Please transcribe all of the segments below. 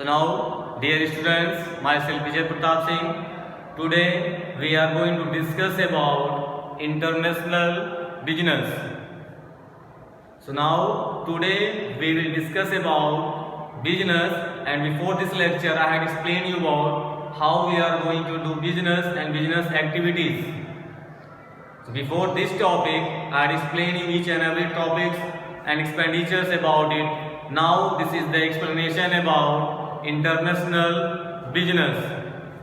now, dear students, myself Vijay Pratap Singh. Today we are going to discuss about international business. So now, today we will discuss about business, and before this lecture I had explained you about how we are going to do business and business activities. So before this topic I had explained you each and every topics and expenditures about it. Now this is the explanation about international business.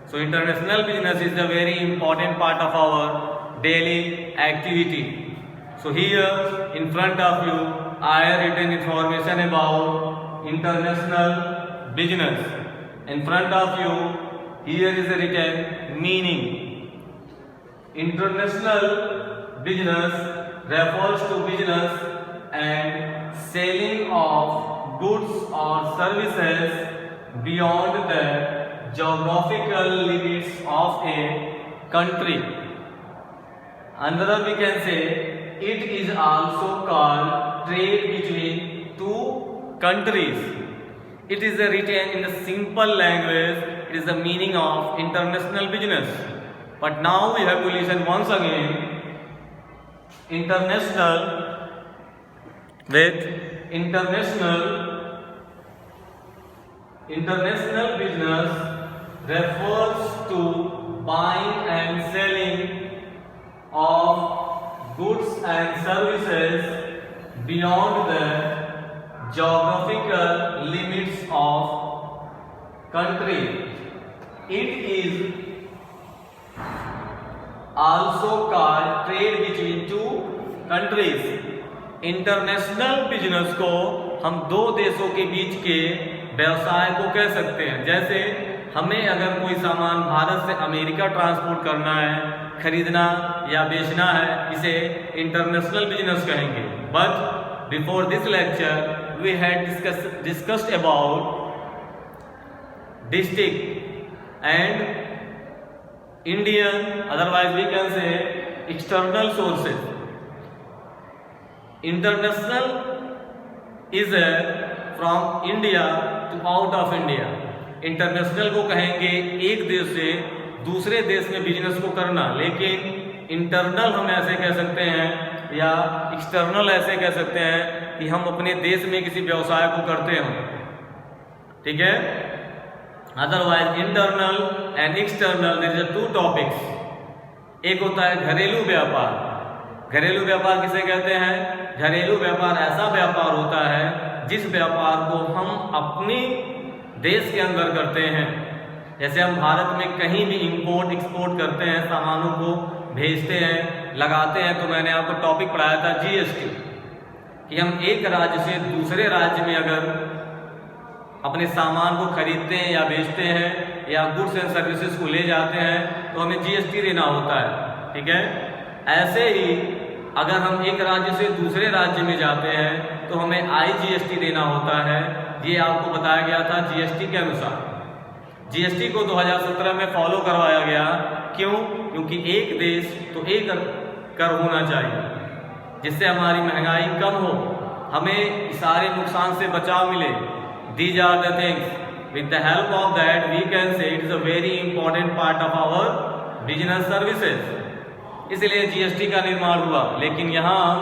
So international business is a very important part of our daily activity. So here in front of you I have written information about international business. In front of you here is a written meaning. International business refers to business and selling of goods or services beyond the geographical limits of a country. Another we can say it is also called trade between two countries. It is written in a simple language. It is the meaning of international business. But now we have to listen once again. International business refers to buying and selling of goods and services beyond the geographical limits of country. It is also called trade between two countries. International business को हम दो देशों के बीच के व्यवसाय को कह सकते हैं। जैसे हमें अगर कोई सामान भारत से अमेरिका ट्रांसपोर्ट करना है, खरीदना या बेचना है, इसे इंटरनेशनल बिजनेस कहेंगे। But before this lecture we had discussed about district and Indian, otherwise we can say external sources. International is from India to out of India. International को कहेंगे एक देश से दूसरे देश में बिजनेस को करना, लेकिन इंटरनल हम ऐसे कह सकते हैं या एक्सटर्नल ऐसे कह सकते हैं कि हम अपने देश में किसी व्यवसाय को करते हों। ठीक है। Otherwise internal and external there is two topics. एक होता है घरेलू व्यापार। घरेलू व्यापार किसे कहते हैं? घरेलू व्यापार ऐसा व्यापार होता है जिस व्यापार को हम अपने देश के अंदर करते हैं। जैसे हम भारत में कहीं भी इंपोर्ट एक्सपोर्ट करते हैं, सामानों को भेजते हैं, लगाते हैं। तो मैंने आपको टॉपिक पढ़ाया था जीएसटी, कि हम एक राज्य से दूसरे राज्य में अगर अपने सामान को खरीदते हैं या बेचते हैं या गुड्स एंड सर्विसेज को ले जाते हैं तो हमें जीएसटी देना होता है। ठीक है। ऐसे ही अगर हम एक राज्य से दूसरे राज्य में जाते हैं तो हमें आईजीएसटी देना होता है। ये आपको बताया गया था जीएसटी के अनुसार। जीएसटी को 2017 में फॉलो करवाया गया। क्यों? क्योंकि एक देश तो एक कर होना चाहिए, जिससे हमारी महंगाई कम हो, हमें सारे नुकसान से बचाव मिले। These are the things. With the help of that we can say it is a very important part of our business services. इसलिए जीएसटी का निर्माण हुआ। लेकिन यहाँ हम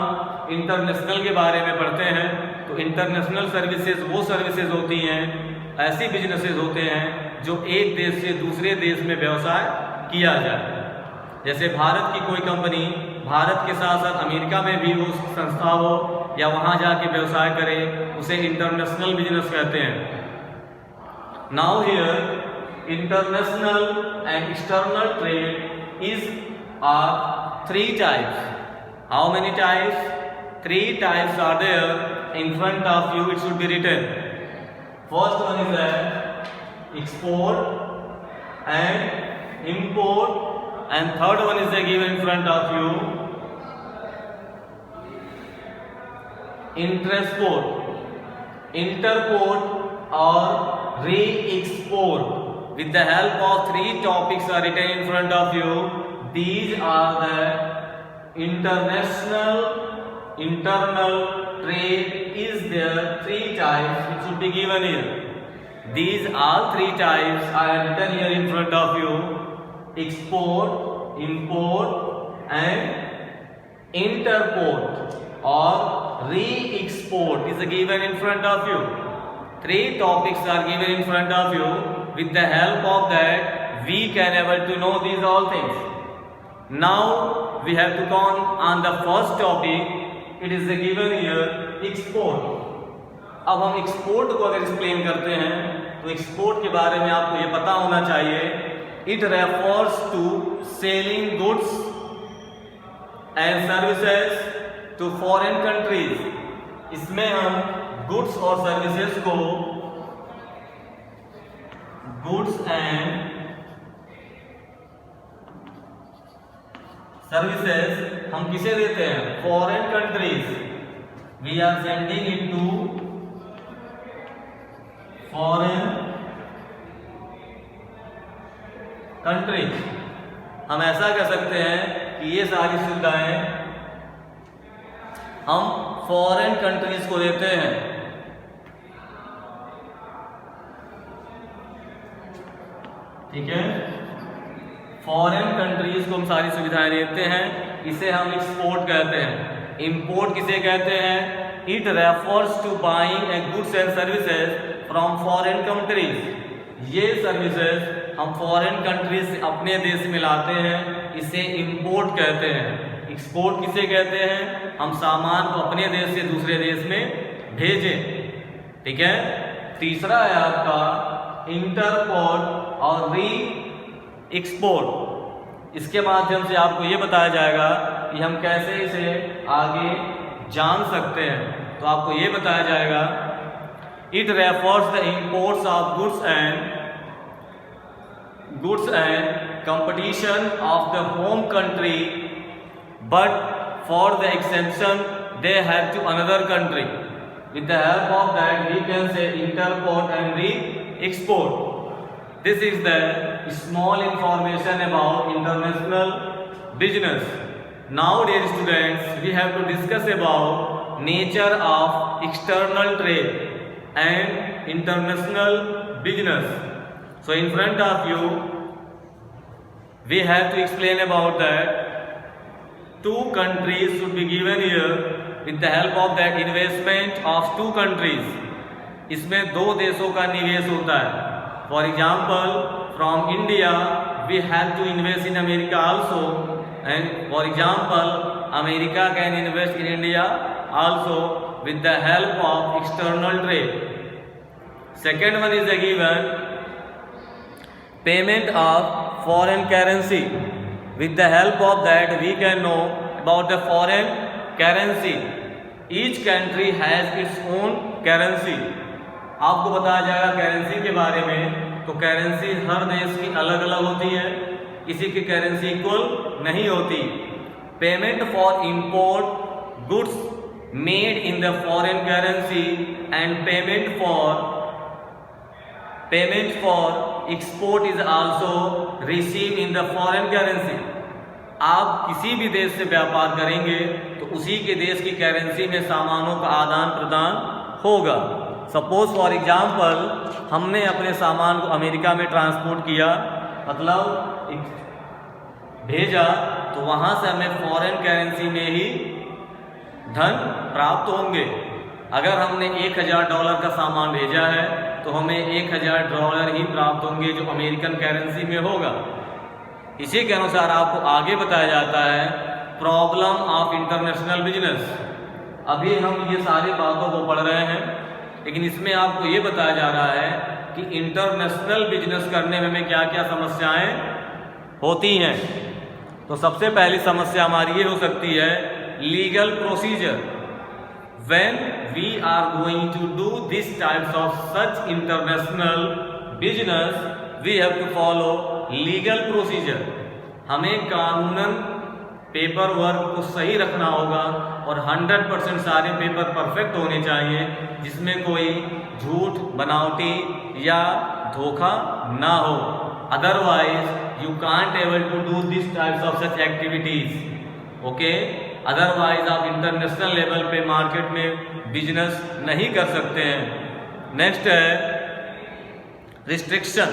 इंटरनेशनल के बारे में पढ़ते हैं तो इंटरनेशनल सर्विसेज वो सर्विसेज होती हैं, ऐसी बिजनेसेस होते हैं जो एक देश से दूसरे देश में व्यवसाय किया जाए। जैसे भारत की कोई कंपनी भारत के साथ साथ अमेरिका में भी वो संस्था हो या वहाँ जाके व्यवसाय करे, उसे इंटरनेशनल बिजनेस कहते हैं। Now here international and external trade is are three types. How many types? Three types are there. In front of you it should be written. First one is the export and import, and third one is the given in front of you, interport, interport or re-export. With the help of three topics are written in front of you. These are the international, internal trade is there three types. It should be given here. These all three types I have written here in front of you: export, import and interport or re-export is given in front of you. Three topics are given in front of you. With the help of that, we can able to know these all things. Now we have to come on the first topic. It is given here export. अब हम export को अगर explain करते हैं तो export के बारे में आपको ये पता होना चाहिए. It refers to selling goods and services to foreign countries. इसमें हम गुड्स और सर्विसेज को गुड्स एंड सर्विसेज हम किसे देते हैं? Foreign countries. We are sending it to foreign countries. हम ऐसा कह सकते हैं कि ये सारी सुविधाएं हम फॉरेन कंट्रीज को देते हैं. ठीक है, फॉरेन कंट्रीज को हम सारी सुविधाएं देते हैं. इसे हम एक्सपोर्ट कहते हैं. इंपोर्ट किसे कहते हैं? It refers to buying a goods and services from foreign countries. ये सर्विसेज हम फॉरेन कंट्रीज से अपने देश में लाते हैं, इसे इंपोर्ट कहते हैं. एक्सपोर्ट किसे कहते हैं? हम सामान को अपने देश से दूसरे देश में भेजें. ठीक है. तीसरा है आपका इंटरपोर्ट और री एक्सपोर्ट. इसके माध्यम से आपको ये बताया जाएगा कि हम कैसे इसे आगे जान सकते हैं. तो आपको ये बताया जाएगा it refers the imports of goods and competition of the home country but for the exception they have to another country. With the help of that we can say interport and re export. This is the small information about international business. Nowadays students, we have to discuss about nature of external trade and international business. So in front of you, we have to explain about that. Two countries should be given here. With the help of that investment of two countries. इसमें दो देशों का निवेश होता है. For example, from India we have to invest in America also, and for example, America can invest in India also with the help of external trade. Second one is given payment of foreign currency. With the help of that we can know about the foreign currency. Each country has its own currency. आपको बताया जाएगा currency के बारे में. तो currency हर देश की अलग अलग होती है, किसी की करेंसी इक्वल नहीं होती. Payment for import goods made in the foreign currency and payment for export is also receive in the foreign currency. आप किसी भी देश से व्यापार करेंगे तो उसी के देश की करेंसी में सामानों का आदान प्रदान होगा. सपोज फॉर एग्जाम्पल हमने अपने सामान को अमेरिका में ट्रांसपोर्ट किया, मतलब भेजा, तो वहाँ से हमें फॉरेन करेंसी में ही धन प्राप्त होंगे. अगर हमने $1000 का सामान भेजा है तो हमें $1000 ही प्राप्त होंगे जो अमेरिकन करेंसी में होगा. इसी के अनुसार आपको आगे बताया जाता है प्रॉब्लम ऑफ इंटरनेशनल बिजनेस. अभी हम ये सारी बातों को पढ़ रहे हैं, लेकिन इसमें आपको ये बताया जा रहा है कि इंटरनेशनल बिजनेस करने में हमें क्या क्या समस्याएं होती हैं. तो सबसे पहली समस्या हमारी ये हो सकती है legal procedure. When we are going to do this types of such international business we have to follow legal procedure. हमें कानूनन पेपर वर्क को सही रखना होगा और 100% सारे पेपर परफेक्ट होने चाहिए, जिसमें कोई झूठ, बनावटी या धोखा ना हो. Otherwise you can't able to do this types of such activities. Okay, otherwise आप इंटरनेशनल लेवल पे मार्केट में बिजनेस नहीं कर सकते हैं. नेक्स्ट है restriction.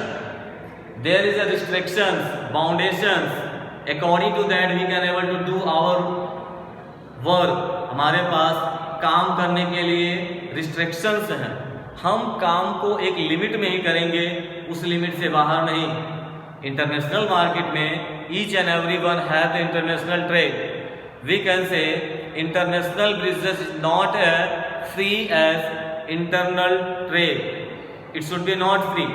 There is a restrictions, foundations. According to that we can able to do our work. हमारे पास काम करने के लिए restrictions हैं. हम काम को एक लिमिट में ही करेंगे, उस लिमिट से बाहर नहीं. इंटरनेशनल मार्केट में each and everyone have the international trade. We can say international business is not as free as internal trade. It should be not free.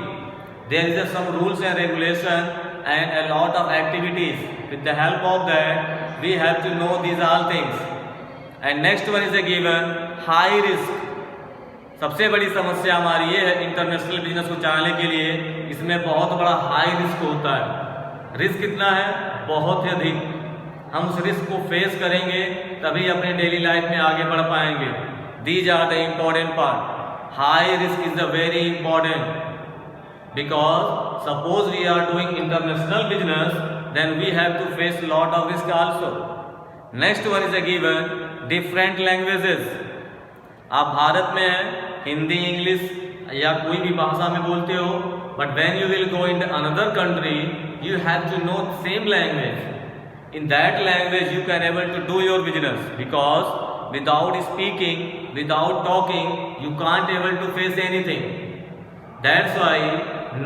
There is some rules and regulation and a lot of activities. With the help of that, we have to know these all things. And next one is a given high risk. सबसे बड़ी समस्या हमारी ये है international business को चलाने के लिए, इसमें बहुत बड़ा हाई रिस्क होता है. रिस्क कितना है? बहुत ही अधिक. हम उस रिस्क को फेस करेंगे तभी अपने डेली लाइफ में आगे बढ़ पाएंगे. These are the important part. High risk is the very important because suppose we are doing international business, then we have to face lot of risk also. Next one is a given different languages. आप भारत में हैं, Hindi English या कोई भी भाषा में बोलते हो, but when you will go in another country you have to know same language. In that language you can able to do your business, because without speaking, without talking, you can't able to face anything. That's why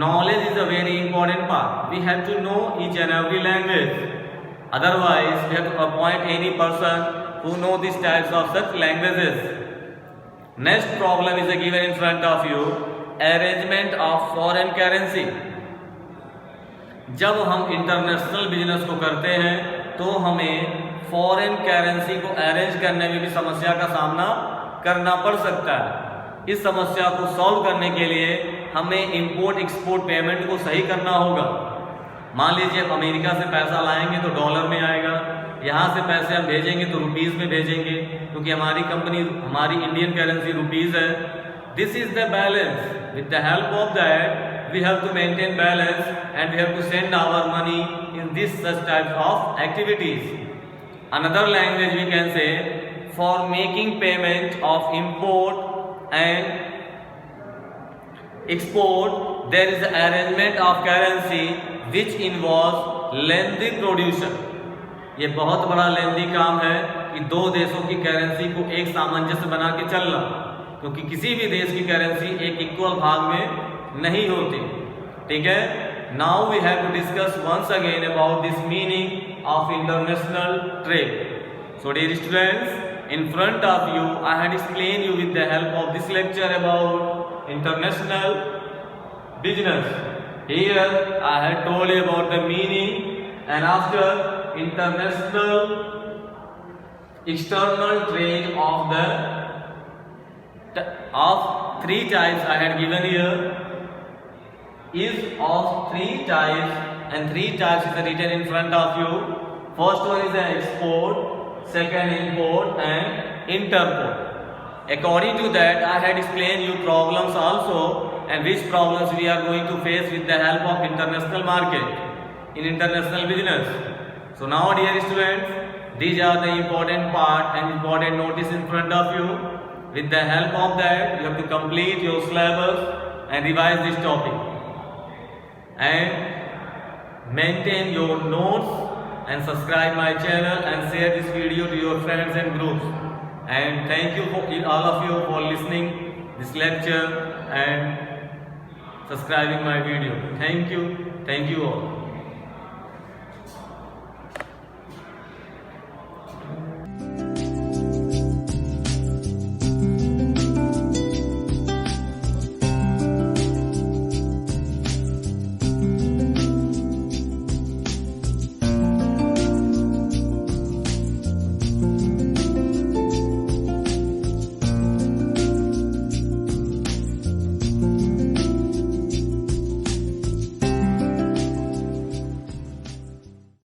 knowledge is a very important part. We have to know each and every language. Otherwise we have to appoint any person who know these types of such languages. Next problem is given in front of you, arrangement of foreign currency. जब हम international business को करते हैं तो हमें foreign currency को arrange करने में भी समस्या का सामना करना पड़ सकता है. इस समस्या को सॉल्व करने के लिए हमें इंपोर्ट एक्सपोर्ट पेमेंट को सही करना होगा. मान लीजिए हम अमेरिका से पैसा लाएंगे तो डॉलर में आएगा, यहाँ से पैसे हम भेजेंगे तो रुपीज़ में भेजेंगे, क्योंकि हमारी कंपनी, हमारी इंडियन करेंसी रुपीज़ है. This is the balance. With the help of that we have to maintain balance and we have to send our money in this such type of activities. Another language we can say for making payment of import and export, there is arrangement of currency which involves lengthy production. ये बहुत बड़ा लेंदी काम है कि दो देशों की currency को एक सामंजस्य बना के चलना, क्योंकि किसी भी देश की करेंसी एक इक्वल भाग में नहीं होती. ठीक है. Now we have to discuss once again about this meaning of international trade. So dear students, in front of you I had explained you with the help of this lecture about international business. Here I had told you about the meaning, and after international external trade of three types I had given here is of three types, and three types is written in front of you. First one is the export, second import and interport. According to that I had explained you problems also, and which problems we are going to face with the help of international market in international business. So now dear students, these are the important part and important notice in front of you. With the help of that you have to complete your syllabus and revise this topic and maintain your notes, and subscribe my channel and share this video to your friends and groups. And thank you for all of you for listening this lecture and subscribing my video. Thank you all.